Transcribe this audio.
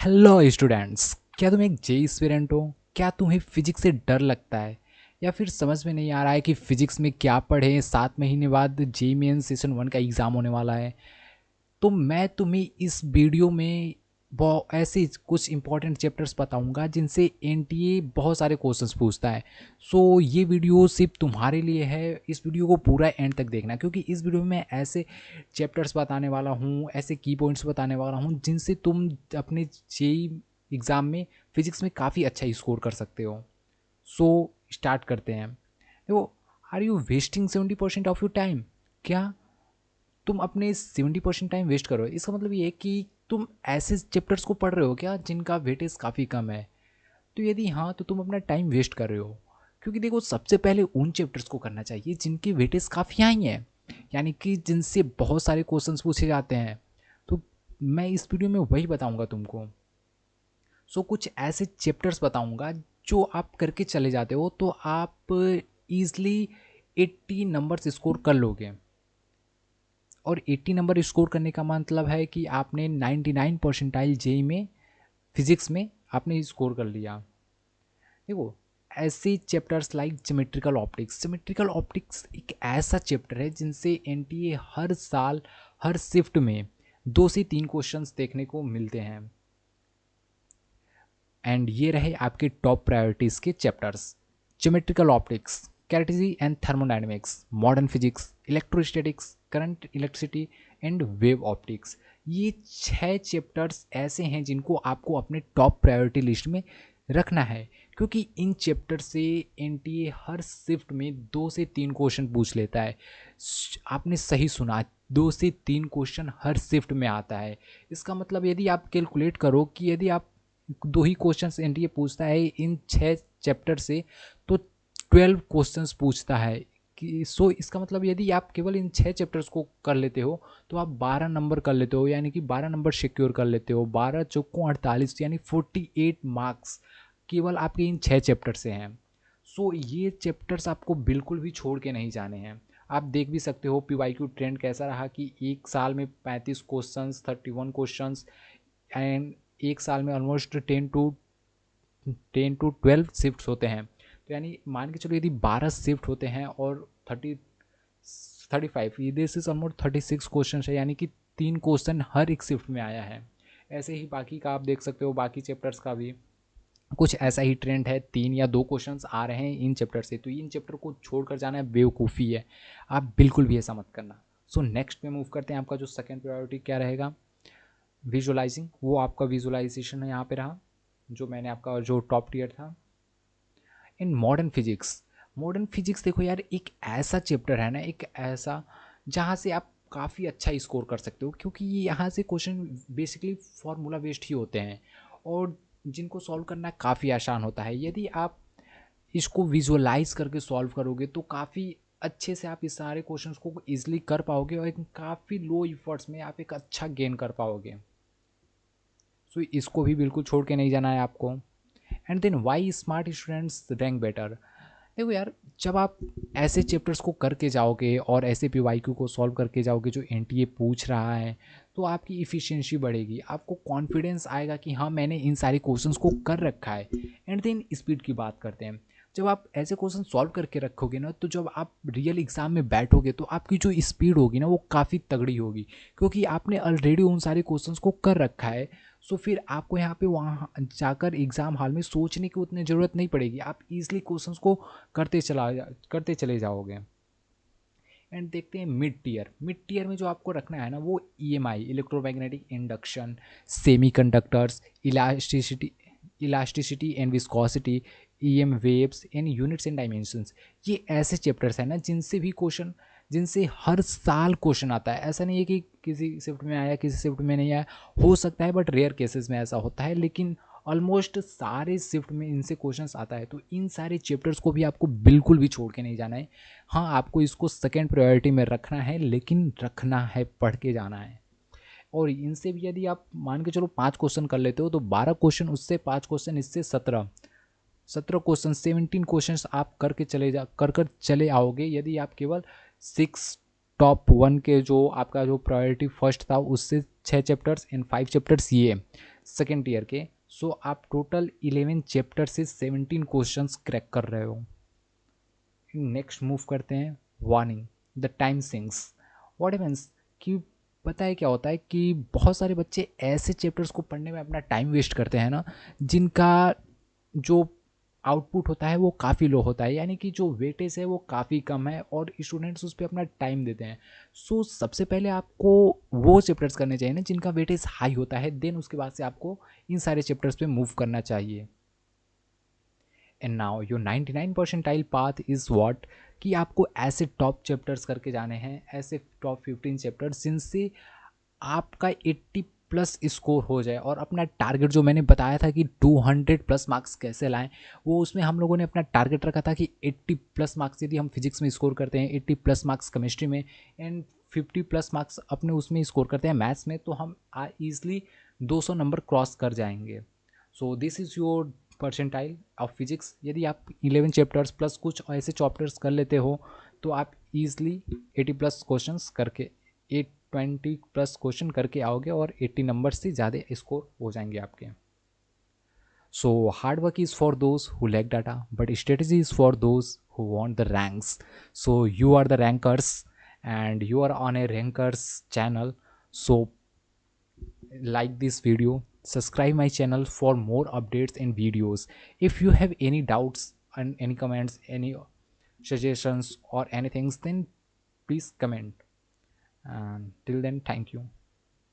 Hello students, क्या तुम एक जेई एस्पिरेंट हो? क्या तुम्हें फिजिक्स से डर लगता है या फिर समझ में नहीं आ रहा है कि फिजिक्स में क्या पढ़ें? 7 महीने बाद जेई मेन सेशन 1 का एग्ज़ाम होने वाला है। तो मैं तुम्हें इस वीडियो में बहुत ऐसे कुछ इंपॉर्टेंट चैप्टर्स बताऊंगा जिनसे एनटीए बहुत सारे क्वेश्चंस पूछता है। सो ये वीडियो सिर्फ तुम्हारे लिए है। इस वीडियो को पूरा एंड तक देखना, क्योंकि इस वीडियो में मैं ऐसे चैप्टर्स बताने वाला हूँ, ऐसे की पॉइंट्स बताने वाला हूँ जिनसे तुम अपने जेई एग्ज़ाम में फिजिक्स में काफ़ी अच्छा स्कोर कर सकते हो। सो स्टार्ट करते हैं। देखो, are you wasting 70% of your time? क्या तुम अपने 70% टाइम वेस्ट करो? इसका मतलब ये है कि तुम ऐसे चैप्टर्स को पढ़ रहे हो क्या जिनका वेटेज काफ़ी कम है? तो यदि हाँ, तो तुम अपना टाइम वेस्ट कर रहे हो। क्योंकि देखो, सबसे पहले उन चैप्टर्स को करना चाहिए जिनकी वेटेज काफ़ी हाई है, यानी कि जिनसे बहुत सारे क्वेश्चंस पूछे जाते हैं। तो मैं इस वीडियो में वही बताऊंगा तुमको। सो कुछ ऐसे चैप्टर्स बताऊंगा जो आप करके चले जाते हो तो आप ईजली 80 नंबर्स स्कोर कर लोगे। और 80 नंबर स्कोर करने का मतलब है कि आपने 99 परसेंटाइल जेई में फिजिक्स में आपने स्कोर कर लिया। देखो, ऐसे चैप्टर्स लाइक ज्योमेट्रिकल ऑप्टिक्स एक ऐसा चैप्टर है जिनसे एनटीए हर साल हर शिफ्ट में 2 से 3 क्वेश्चंस देखने को मिलते हैं। एंड ये रहे आपके टॉप प्रायोरिटीज के chapters: geometrical optics, KTG and thermodynamics, modern physics, electrostatics, current electricity and wave optics. ये 6 चैप्टर्स ऐसे हैं जिनको आपको अपने टॉप प्रायोरिटी लिस्ट में रखना है, क्योंकि इन चैप्टर से एनटीए हर शिफ्ट में 2 से 3 क्वेश्चन पूछ लेता है। आपने सही सुना, 2 से 3 क्वेश्चन हर शिफ्ट में आता है। इसका मतलब यदि आप कैलकुलेट करो कि यदि आप 2 ही क्वेश्चंस एनटीए पूछता है इन 6 चैप्टर से, तो 12 क्वेश्चंस पूछता है कि सो इसका मतलब यदि आप केवल इन 6 चैप्टर्स को कर लेते हो तो आप 12 नंबर कर लेते हो, यानी कि 12 नंबर सिक्योर कर लेते हो। 12 चौकों 48, यानी 48 मार्क्स केवल आपके इन 6 चैप्टर से हैं। सो ये चैप्टर्स आपको बिल्कुल भी छोड़ के नहीं जाने हैं। आप देख भी सकते हो पीवाईक्यू ट्रेंड कैसा रहा कि एक साल में 35 क्वेश्चंस, 31 क्वेश्चंस, एंड एक साल में ऑलमोस्ट 10 to 12 शिफ्ट होते हैं। तो यानी मान के चलो यदि 12 शिफ्ट होते हैं और 35, दिस इज ऑलमोस्ट 36 क्वेश्चन है, यानी कि 3 क्वेश्चन हर एक शिफ्ट में आया है। ऐसे ही बाकी का आप देख सकते हो, बाकी चैप्टर्स का भी कुछ ऐसा ही ट्रेंड है, 3 या 2 क्वेश्चंस आ रहे हैं इन चैप्टर से। तो इन चैप्टर को छोड़कर जाना है बेवकूफ़ी है। आप बिल्कुल भी ऐसा मत करना। सो नेक्स्ट में मूव करते हैं। आपका जो सेकेंड प्रायोरिटी क्या रहेगा? विजुअलाइजिंग। वो आपका विजुअलाइजेशन है यहाँ पे रहा, जो मैंने आपका जो टॉप टियर था। इन मॉडर्न फिजिक्स देखो यार, एक ऐसा चैप्टर है ना, एक ऐसा जहाँ से आप काफ़ी अच्छा स्कोर कर सकते हो, क्योंकि ये यहाँ से क्वेश्चन बेसिकली फार्मूला बेस्ड ही होते हैं और जिनको सॉल्व करना काफ़ी आसान होता है। यदि आप इसको विजुअलाइज करके सॉल्व करोगे तो काफ़ी अच्छे से आप इस सारे क्वेश्चंस को ईजिली कर पाओगे और एक काफ़ी लो इफर्ट्स में आप एक अच्छा गेन कर पाओगे। सो इसको भी बिल्कुल छोड़ के नहीं जाना है आपको। And then why smart students rank better. देखो यार, जब आप ऐसे चैप्टर्स को करके जाओगे और ऐसे पीवाईक्यू को सॉल्व करके जाओगे जो एनटीए पूछ रहा है, तो आपकी इफ़िशिएंसी बढ़ेगी, आपको कॉन्फिडेंस आएगा कि हाँ मैंने इन सारे क्वेश्चंस को कर रखा है। एंड देन स्पीड की बात करते हैं। जब आप ऐसे क्वेश्चन सॉल्व करके रखोगे ना, तो जब आप रियल एग्जाम में बैठोगे तो आपकी जो स्पीड होगी ना, वो काफ़ी तगड़ी होगी, क्योंकि आपने ऑलरेडी उन सारे क्वेश्चंस को कर रखा है। सो फिर आपको यहाँ पे वहाँ जाकर एग्ज़ाम हॉल में सोचने की उतनी ज़रूरत नहीं पड़ेगी। आप इजीली क्वेश्चंस को करते चले जाओगे। एंड देखते हैं मिड टीयर में जो आपको रखना है ना, वो EMI, electromagnetic induction, semiconductors, elasticity and viscosity, EM waves in units and dimensions. ये ऐसे चैप्टर्स हैं ना जिनसे हर साल क्वेश्चन आता है। ऐसा नहीं है कि किसी शिफ्ट में आया किसी शिफ्ट में नहीं आया, हो सकता है बट रेयर केसेस में ऐसा होता है, लेकिन ऑलमोस्ट सारे शिफ्ट में इनसे क्वेश्चंस आता है। तो इन सारे चैप्टर्स को भी आपको बिल्कुल भी छोड़ के नहीं जाना है। हाँ, आपको इसको सेकेंड प्रायोरिटी में रखना है, लेकिन रखना है, पढ़ के जाना है। और इनसे भी यदि आप मान के चलो 5 क्वेश्चन कर लेते हो तो 12 क्वेश्चन उससे, 5 क्वेश्चन इससे, 17 क्वेश्चन, 17 क्वेश्चन आप कर चले आओगे यदि आप केवल 6 टॉप 1 के जो आपका जो प्रायोरिटी फर्स्ट था उससे 6 चैप्टर्स एंड 5 चैप्टर्स ये सेकेंड ईयर के। सो आप टोटल 11 चैप्टर से 17 क्वेश्चंस क्रैक कर रहे हो। नेक्स्ट मूव करते हैं warning the time sinks. What happens कि पता है क्या होता है कि बहुत सारे बच्चे ऐसे चैप्टर्स को पढ़ने में अपना टाइम वेस्ट करते हैं ना, जिनका जो आउटपुट होता है वो काफ़ी लो होता है, यानी कि जो वेटेज है वो काफ़ी कम है और स्टूडेंट्स उस पर अपना टाइम देते हैं। सो सबसे पहले आपको वो चैप्टर्स करने चाहिए ना जिनका वेटेज हाई होता है, देन उसके बाद से आपको इन सारे चैप्टर्स पे मूव करना चाहिए। And now your 99 percentile path is what, कि आपको ऐसे टॉप चैप्टर्स करके जाने हैं, ऐसे टॉप 15 चैप्टर्स जिनसे आपका 80 प्लस स्कोर हो जाए। और अपना टारगेट जो मैंने बताया था कि 200 प्लस मार्क्स कैसे लाएं, वो उसमें हम लोगों ने अपना टारगेट रखा था कि 80 प्लस मार्क्स यदि हम फिजिक्स में स्कोर करते हैं, 80 प्लस मार्क्स केमिस्ट्री में, एंड 50 प्लस मार्क्स अपने उसमें स्कोर करते हैं मैथ्स में, तो हम ईजिली 200 नंबर क्रॉस कर जाएंगे। So this is your percentile of physics. यदि आप 11 चैप्टर्स प्लस कुछ ऐसे चैप्टर्स कर लेते हो तो आप ईजिली 80 प्लस क्वेश्चंस करके 820 प्लस क्वेश्चन करके आओगे और 80 नंबर से ज़्यादा स्कोर हो जाएंगे आपके। So hard work is for those who lack data but strategy is for those who want the ranks. So you are the rankers and you are on a rankers channel. So like this video, subscribe my channel for more updates and videos. If you have any doubts and any comments, any suggestions or anything, then please comment. And till then, thank you.